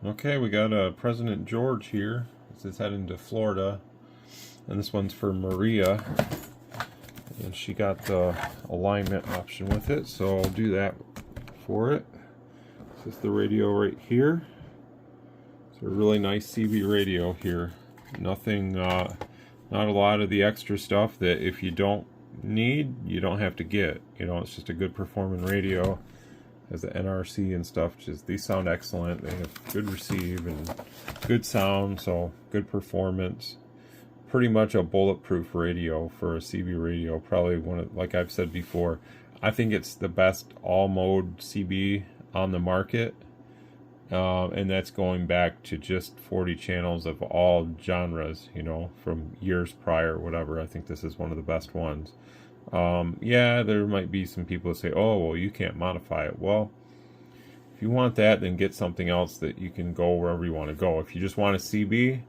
Okay, we got President George here. This is heading to Florida, and this one's for Maria, and she got the alignment option with it, so I'll do that for it. This is the radio right here. It's a really nice CB radio here. Nothing, not a lot of the extra stuff that if you don't need, you don't have to get. You know, it's just a good performing radio. Has the NRC and stuff. Just these sound excellent. They have good receive and good sound, so good performance. Pretty much a bulletproof radio for a CB radio. Probably one of, like I've said before, I think it's the best all mode CB on the market, and that's going back to just 40 channels of all genres. You know, from years prior, whatever. I think this is one of the best ones. Yeah, there might be some people that say, oh, well, you can't modify it. Well, if you want that, then get something else that you can go wherever you want to go. If you just want a CB,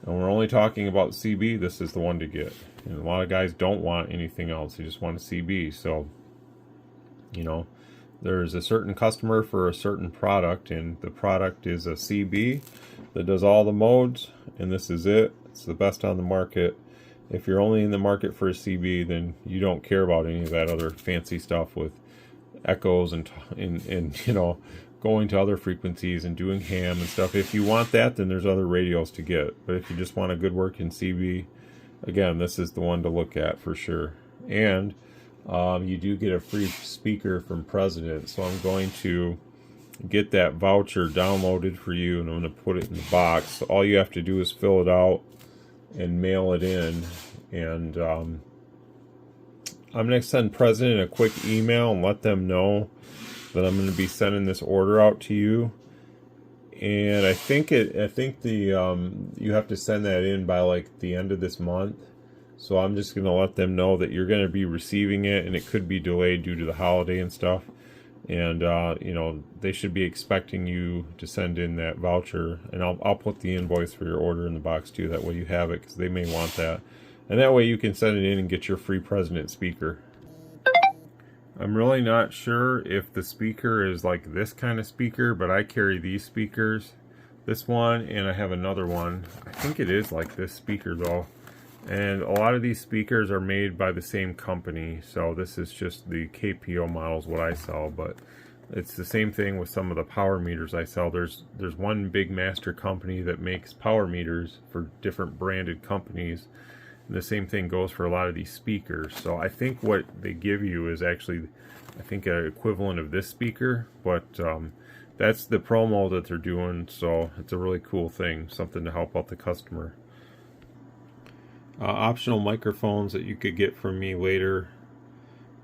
and we're only talking about CB, this is the one to get. And a lot of guys don't want anything else. They just want a CB. So, you know, there's a certain customer for a certain product, and the product is a CB that does all the modes, and this is it. It's the best on the market. If you're only in the market for a CB, then you don't care about any of that other fancy stuff with echoes and you know, going to other frequencies and doing ham and stuff. If you want that, then there's other radios to get. But if you just want a good working CB, again, this is the one to look at for sure. And you do get a free speaker from President, so I'm going to get that voucher downloaded for you, and I'm going to put it in the box. So all you have to do is fill it out and mail it in, and I'm going to send President a quick email and let them know that I'm going to be sending this order out to you. And I think you have to send that in by like the end of this month. So I'm just going to let them know that you're going to be receiving it, and it could be delayed due to the holiday and stuff. And you know, they should be expecting you to send in that voucher, and I'll put the invoice for your order in the box too. That way you have it, because they may want that, and that way you can send it in and get your free President speaker. I'm really not sure if the speaker is like this kind of speaker, but I carry these speakers, this one, and I have another one. I think it is like this speaker though. And a lot of these speakers are made by the same company, so this is just the KPO models what I sell, but it's the same thing with some of the power meters I sell. There's one big master company that makes power meters for different branded companies, and the same thing goes for a lot of these speakers. So I think what they give you is actually, I think, an equivalent of this speaker, but that's the promo that they're doing, so it's a really cool thing, something to help out the customer. Optional microphones that you could get from me later.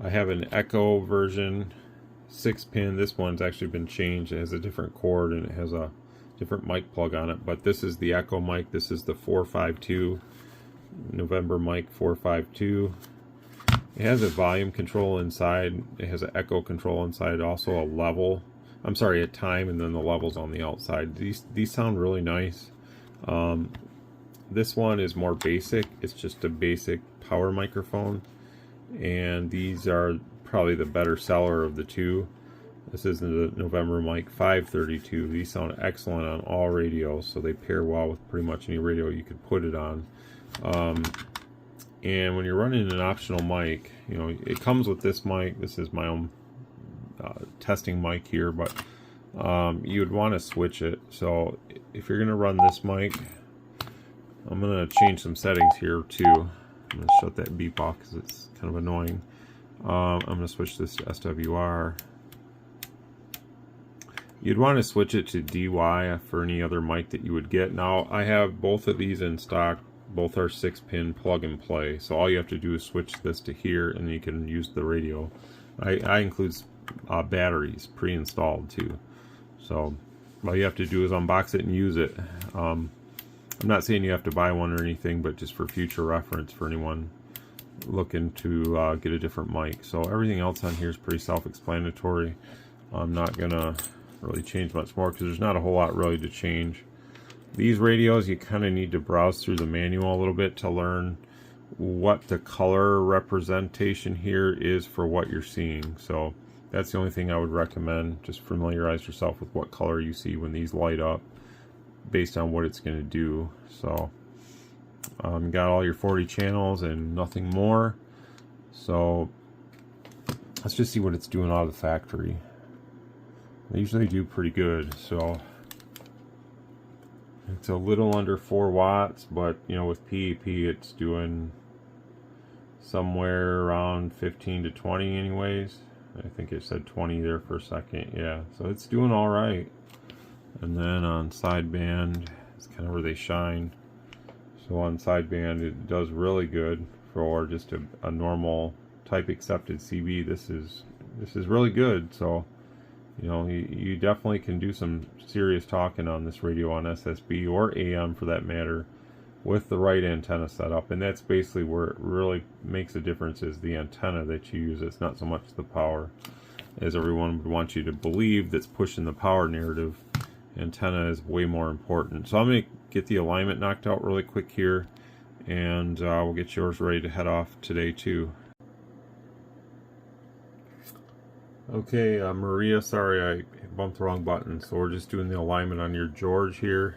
I have an Echo version, 6-pin. This one's actually been changed. It has a different cord and it has a different mic plug on it. But this is the Echo mic. This is the 452 November mic 452. It has a volume control inside. It has an echo control inside. Also a level. I'm sorry, a time, and then the levels on the outside. These sound really nice. This one is more basic. It's just a basic power microphone, and these are probably the better seller of the two. This is the November mic 532. These sound excellent on all radios, so they pair well with pretty much any radio you could put it on. And when you're running an optional mic, you know, it comes with this mic. This is my own testing mic here, but you would want to switch it. So if you're going to run this mic, I'm going to change some settings here too. I'm going to shut that beep off because it's kind of annoying. I'm going to switch this to SWR. You'd want to switch it to DY for any other mic that you would get. Now, I have both of these in stock. Both are 6-pin plug and play. So all you have to do is switch this to here, and you can use the radio. I include batteries pre-installed too. So all you have to do is unbox it and use it. I'm not saying you have to buy one or anything, but just for future reference for anyone looking to get a different mic. So everything else on here is pretty self-explanatory. I'm not gonna really change much more because there's not a whole lot really to change. These radios, you kind of need to browse through the manual a little bit to learn what the color representation here is for what you're seeing. So that's the only thing I would recommend. Just familiarize yourself with what color you see when these light up. based on what it's going to do. So you got all your 40 channels and nothing more. So let's just see what it's doing out of the factory. They usually do pretty good. So it's a little under 4 watts, but you know, with PEP it's doing somewhere around 15 to 20 anyways. I think it said 20 there for a second. Yeah, so it's doing all right. And then on sideband, it's kind of where they shine. So on sideband, it does really good for just a normal type accepted CB. This is really good. So you know, you definitely can do some serious talking on this radio on SSB or AM for that matter with the right antenna setup. And that's basically where it really makes a difference, is the antenna that you use. It's not so much the power, as everyone would want you to believe that's pushing the power narrative. Antenna is way more important. So I'm going to get the alignment knocked out really quick here, and we'll get yours ready to head off today too. Okay, Maria, sorry I bumped the wrong button. So we're just doing the alignment on your George here.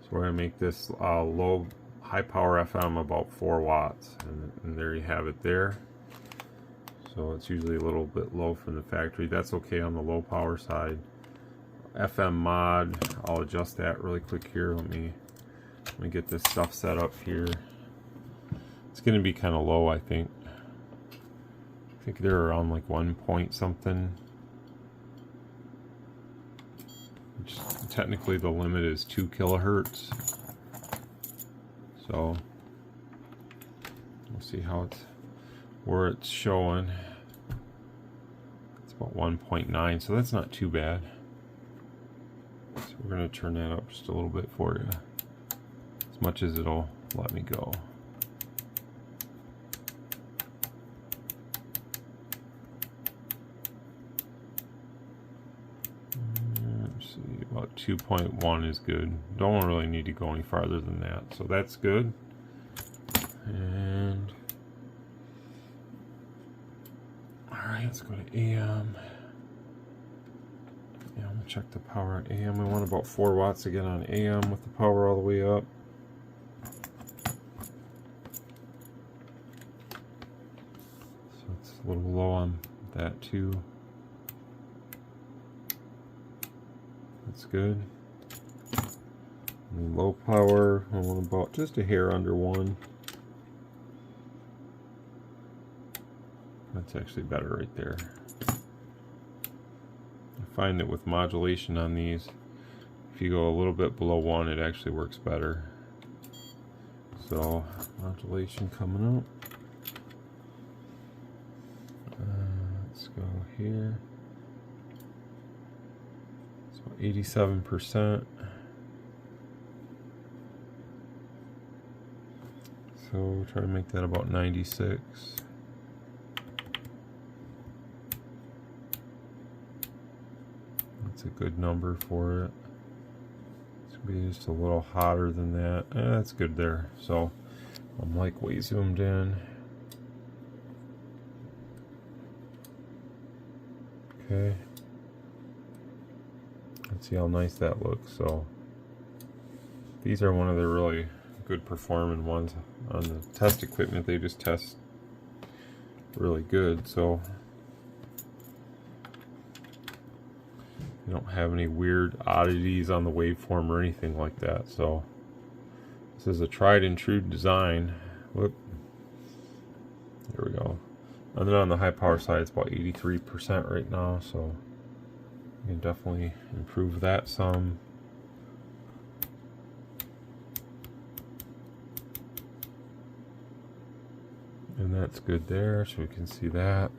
So we're going to make this high power FM about 4 watts, and there you have it there. So it's usually a little bit low from the factory. That's okay on the low power side. FM mod, I'll adjust that really quick here. Let me get this stuff set up here. It's going to be kind of low, I think. I think they're around like 1 point something. Which, technically the limit is 2 kilohertz. So we'll see where it's showing. It's about 1.9, so that's not too bad. So we're going to turn that up just a little bit for you, as much as it'll let me go. Let's see, about 2.1 is good. Don't really need to go any farther than that, so that's good. And alright, let's go to AM. Yeah, I'm gonna check the power on AM. We want about 4 watts again on AM with the power all the way up. So it's a little low on that too. That's good. And low power, I want about just a hair under 1. That's actually better right there. I find that with modulation on these, if you go a little bit below 1, it actually works better. So modulation coming up. Let's go here. So 87%. So we'll try to make that about 96. That's a good number for it. It's gonna be just a little hotter than that. That's good there. So I'm like way zoomed in. Okay. Let's see how nice that looks. So these are one of the really good performing ones on the test equipment. They just test really good. So you don't have any weird oddities on the waveform or anything like that. So this is a tried and true design. Whoop. There we go. And then on the high power side, it's about 83% right now. So you can definitely improve that some. And that's good there, so we can see that.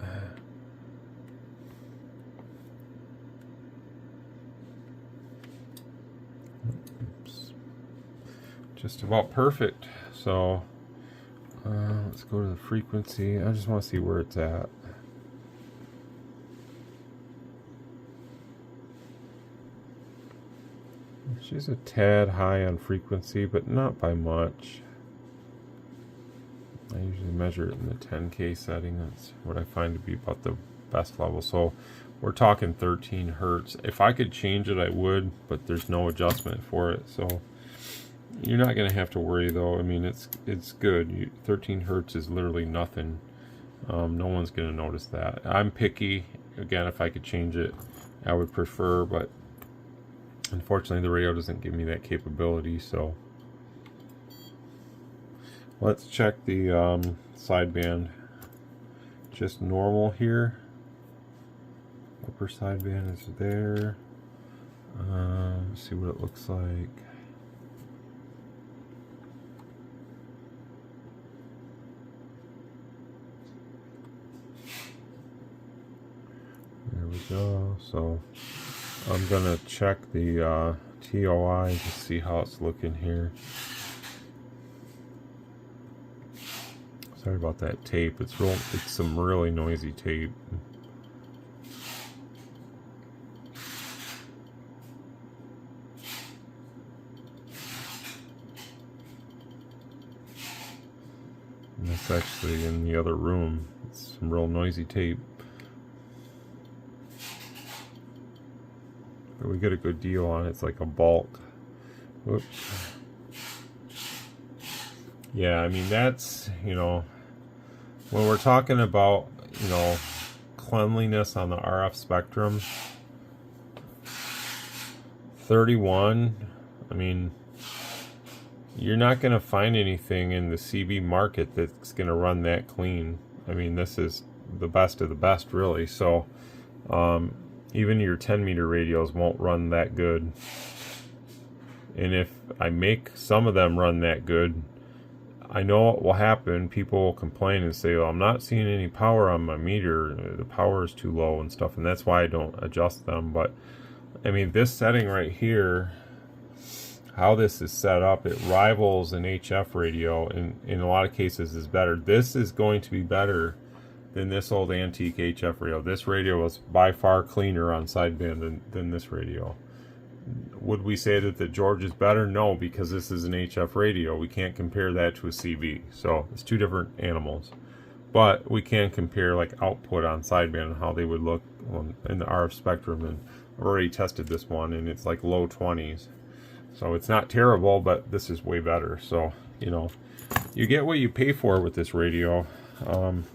Oops. Just about perfect. So let's go to the frequency. I just want to see where it's at. She's a tad high on frequency, but not by much. I usually measure it in the 10K setting. That's what I find to be about the best level. So we're talking 13 hertz. If I could change it, I would, but there's no adjustment for it, so you're not going to have to worry though. I mean, it's good. 13 hertz is literally nothing. No one's going to notice that. I'm picky. Again, if I could change it, I would prefer, but unfortunately the radio doesn't give me that capability. So let's check the sideband. Just normal here. Upper sideband is there. Let's see what it looks like. There we go. So I'm gonna check the TOI to see how it's looking here. Sorry about that tape. It's some really noisy tape. And that's actually in the other room. It's some real noisy tape. But we get a good deal on it. It's like a bulk. Whoops. Yeah, I mean, that's, you know, when we're talking about, you know, cleanliness on the RF spectrum, 31, I mean, you're not going to find anything in the CB market that's going to run that clean. I mean, this is the best of the best, really. So, even your 10 meter radios won't run that good. And if I make some of them run that good, I know what will happen. People will complain and say, well, I'm not seeing any power on my meter. The power is too low and stuff. And that's why I don't adjust them. But, I mean, this setting right here, how this is set up, it rivals an HF radio, and in a lot of cases is better. This is going to be better than this old antique HF radio. This radio was by far cleaner on sideband than this radio. Would we say that the George is better? No, because this is an HF radio. We can't compare that to a CB. So it's two different animals. But we can compare like output on sideband and how they would look in the RF spectrum. And I've already tested this one, and it's like low 20s. So it's not terrible, but this is way better. So, you know, you get what you pay for with this radio. And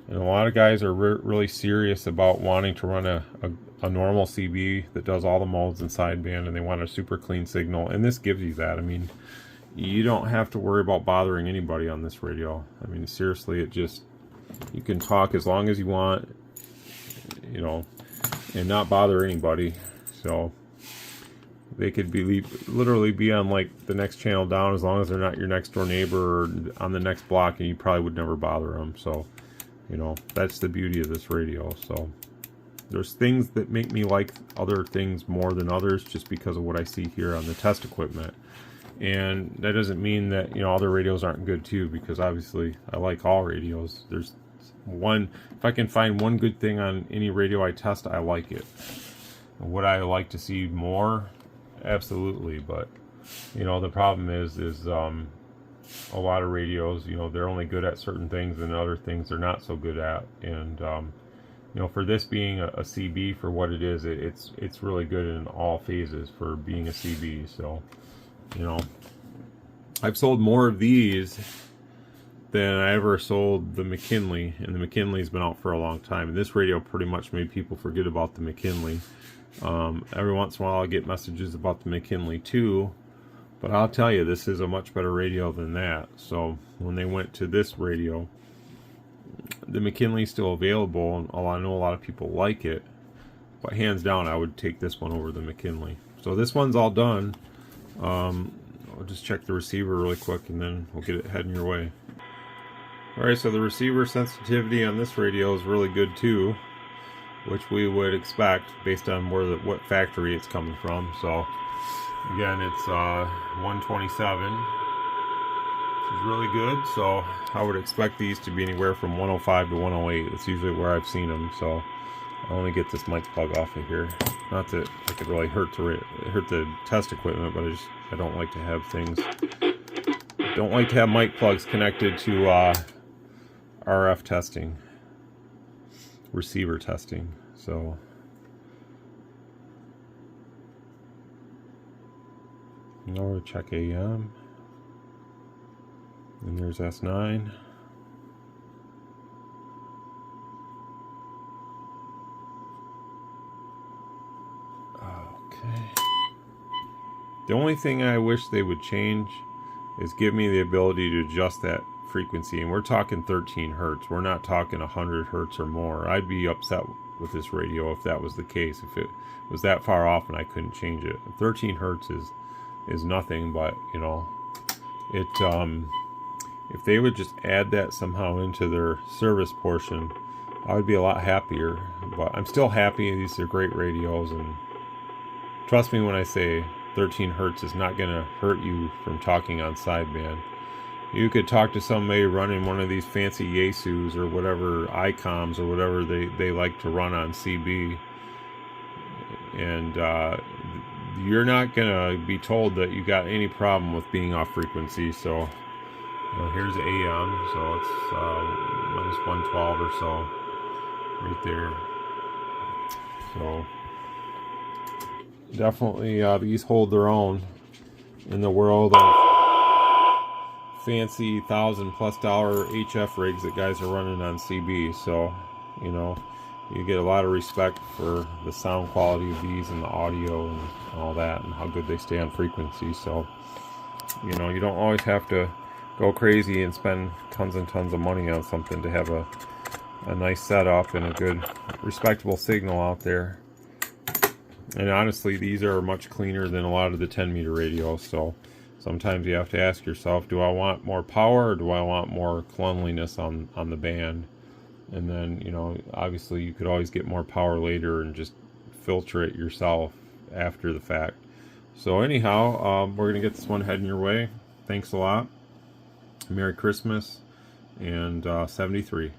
a lot of guys are really serious about wanting to run a normal CB that does all the modes in sideband, and they want a super clean signal. And this gives you that. I mean, you don't have to worry about bothering anybody on this radio. I mean, seriously, you can talk as long as you want, you know, and not bother anybody. So they could literally be on like the next channel down, as long as they're not your next door neighbor or on the next block, and you probably would never bother them. So, you know, that's the beauty of this radio. So there's things that make me like other things more than others, just because of what I see here on the test equipment. And that doesn't mean that, you know, other radios aren't good too, because obviously I like all radios. There's one, if I can find one good thing on any radio I test, I like it. Would I like to see more? Absolutely. But, you know, the problem is a lot of radios, you know, they're only good at certain things, and other things they're not so good at. And you know, for this being a CB for what it is, it's really good in all phases for being a CB. So, you know, I've sold more of these than I ever sold the McKinley, and the McKinley's been out for a long time. And this radio pretty much made people forget about the McKinley. Every once in a while I get messages about the McKinley too, but I'll tell you, this is a much better radio than that. So when they went to this radio, the McKinley's still available, and I know a lot of people like it, but hands down I would take this one over the McKinley. So this one's all done. I'll just check the receiver really quick, and then we'll get it heading your way. Alright, so the receiver sensitivity on this radio is really good too, which we would expect based on what factory it's coming from. So again, it's 127, which is really good. So I would expect these to be anywhere from 105 to 108. That's usually where I've seen them. So I'll only get this mic plug off of here. Not that it could really hurt the test equipment, but I don't like to have things. Don't like to have mic plugs connected to RF testing, receiver testing. So now we'll check AM, and there's S9. Okay. The only thing I wish they would change is give me the ability to adjust that frequency, and we're talking 13 hertz. We're not talking 100 hertz or more. I'd be upset with this radio if that was the case, if it was that far off and I couldn't change it. 13 hertz is nothing, but you know, it if they would just add that somehow into their service portion, I would be a lot happier. But I'm still happy. These are great radios, and trust me when I say 13 hertz is not going to hurt you from talking on sideband. You could talk to somebody running one of these fancy Yaesus or whatever, ICOMs or whatever they like to run on CB, and you're not going to be told that you got any problem with being off frequency. So here's AM, so it's minus 112 or so right there. So definitely these hold their own in the world of fancy $1,000+ HF rigs that guys are running on CB. So you know, you get a lot of respect for the sound quality of these and the audio and all that, and how good they stay on frequency. So you know, you don't always have to go crazy and spend tons and tons of money on something to have a nice setup and a good respectable signal out there. And honestly, these are much cleaner than a lot of the 10-meter radios. So sometimes you have to ask yourself, do I want more power or do I want more cleanliness on the band? And then, you know, obviously you could always get more power later and just filter it yourself after the fact. So anyhow, we're going to get this one heading your way. Thanks a lot. Merry Christmas, and 73.